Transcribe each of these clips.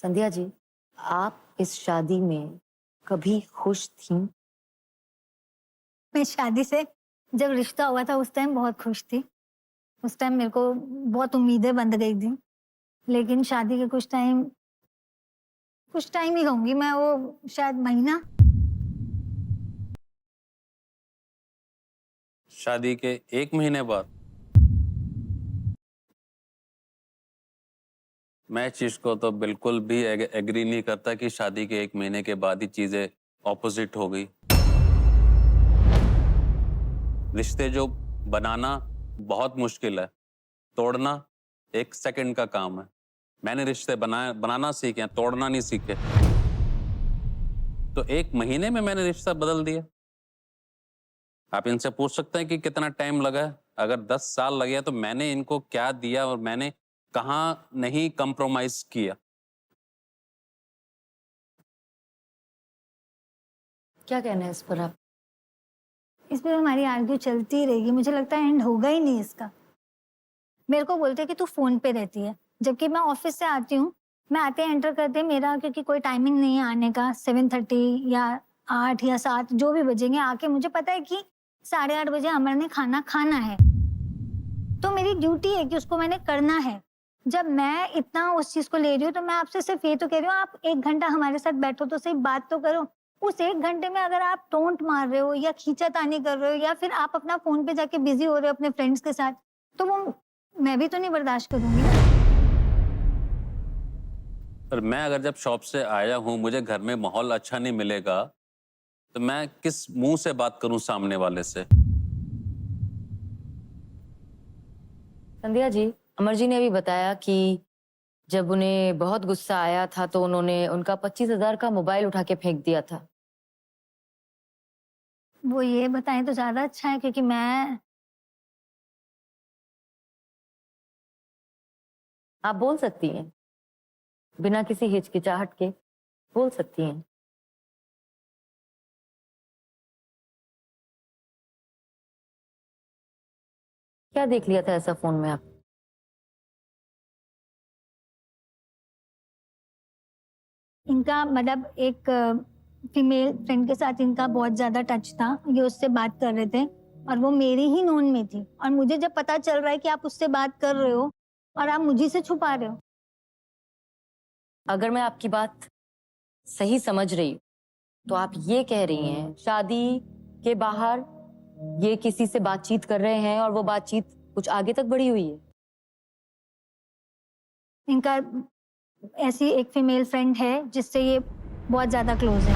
संध्या जी, आप इस शादी में कभी खुश थीं? मैं शादी से जब रिश्ता हुआ था उस टाइम बहुत खुश थी। उस टाइम मेरे को बहुत उम्मीदें बंध गई थी। लेकिन शादी के कुछ टाइम ही कहूँगी मैं, वो शायद महीना। शादी के 1 महीने बाद मैं इस चीज को तो बिल्कुल भी एग्री नहीं करता कि शादी के 1 महीने के बाद ही चीजें ऑपोजिट हो गई। रिश्ते जो बनाना बहुत मुश्किल है, तोड़ना 1 सेकंड का काम है। मैंने रिश्ते बनाना सीखे हैं, तोड़ना नहीं सीखे। तो 1 महीने में मैंने रिश्ता बदल दिया। आप इनसे पूछ सकते हैं कि कितना टाइम लगा है। अगर 10 साल लगे हैं, तो मैंने इनको क्या दिया और मैंने कहाँ नहीं कंप्रोमाइज किया। क्या कहना है इस पर आप? इस पे हमारी आर्ग्यू चलती ही रहेगी। मुझे लगता है एंड होगा ही नहीं इसका। मेरे को बोलते हैं कि तू फ़ोन पे रहती है, जबकि मैं ऑफ़िस से आती हूँ, मैं आते ही एंटर करते ही मेरा क्योंकि कोई टाइमिंग नहीं है आने का, 7:30 या 8 या 7 जो भी बजेंगे, आके मुझे पता है कि 8:30 बजे अमर ने खाना खाना है। तो मेरी ड्यूटी है कि उसको मैंने करना है। जब मैं इतना उस चीज़ को ले रही हूँ, तो मैं आपसे सिर्फ़ ये तो कह रही हूँ, आप 1 घंटा हमारे साथ बैठो तो सही, बात तो करो। उस 1 घंटे में अगर आप टोंट मार रहे हो या खींचातानी कर रहे हो या फिर आप अपना फ़ोन पे जाके बिज़ी हो रहे हो अपने फ्रेंड्स के साथ, तो वो मैं भी तो नहीं बर्दाश्त करूँगी ना। पर मैं अगर जब शॉप से आया हूँ, मुझे घर में माहौल अच्छा नहीं मिलेगा, तो मैं किस मुंह से बात करूं सामने वाले से? संध्या जी, अमर जी ने भी बताया कि जब उन्हें बहुत गुस्सा आया था तो उन्होंने उनका 25,000 का मोबाइल उठा के फेंक दिया था। वो ये बताएँ तो ज़्यादा अच्छा है क्योंकि मैं आप बोल सकती हैं, बिना किसी हिचकिचाहट के बोल सकती हैं। क्या देख लिया था ऐसा फ़ोन में आप? इनका मतलब एक फीमेल फ्रेंड के साथ इनका बहुत ज़्यादा टच था। ये उससे बात कर रहे थे और वो मेरी ही नोन में थी और मुझे जब पता चल रहा है कि आप उससे बात कर रहे हो और आप मुझे से छुपा रहे हो। अगर मैं आपकी बात सही समझ रही हूँ, तो आप ये कह रही हैं शादी के बाहर ये किसी से बातचीत कर रहे हैं और वो बातचीत कुछ आगे तक बढ़ी हुई है। इनका ऐसी एक फीमेल फ्रेंड है जिससे ये बहुत ज़्यादा क्लोज़ है।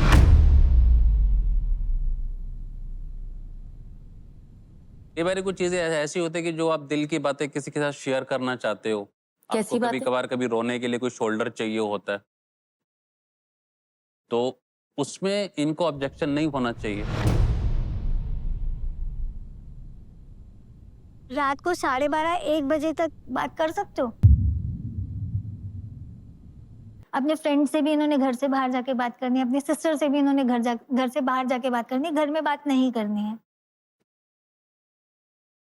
कई बार कुछ चीजें ऐसी होती है कि जो आप दिल की बातें किसी के साथ शेयर करना चाहते हो। आपको कैसी कभी बात है? कभार कभी रोने के लिए कोई शोल्डर चाहिए होता है, तो उसमें इनको ऑब्जेक्शन नहीं होना चाहिए। रात को 12:30 1 बजे तक बात कर सकते हो? अपने फ्रेंड से भी इन्होंने घर से बाहर जाके बात करनी है, अपनी सिस्टर से भी इन्होंने घर से बाहर जाके बात करनी है, घर में बात नहीं करनी है।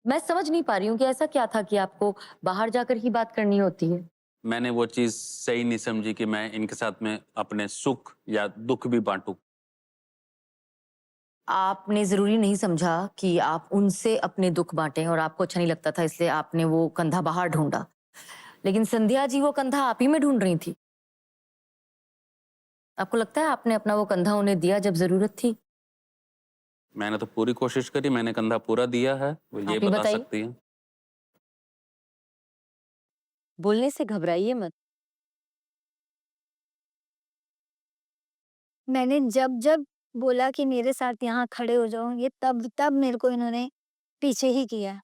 मैं समझ नहीं पा रही हूँ कि ऐसा क्या था कि आपको बाहर जाकर ही बात करनी होती है। मैंने वो चीज सही नहीं समझी कि मैं इनके साथ में अपने सुख या दुख भी बांटूं। आपने जरूरी नहीं समझा कि आप उनसे अपने दुख बांटें और आपको अच्छा नहीं लगता था इसलिए आपने वो कंधा बाहर ढूंढा। लेकिन संध्या जी वो कंधा आप ही में ढूंढ रही थी। आपको लगता है आपने अपना वो कंधा उन्हें दिया जब जरूरत थी? मैंने तो पूरी कोशिश करी, मैंने कंधा पूरा दिया है, वो ये आप ही बता बताइए। सकती हैं। बोलने से घबराइए मत। मैंने जब-जब बोला कि मेरे साथ यहाँ खड़े हो जाओ, ये तब-तब मेरे को इन्होंने पीछे ही किया है।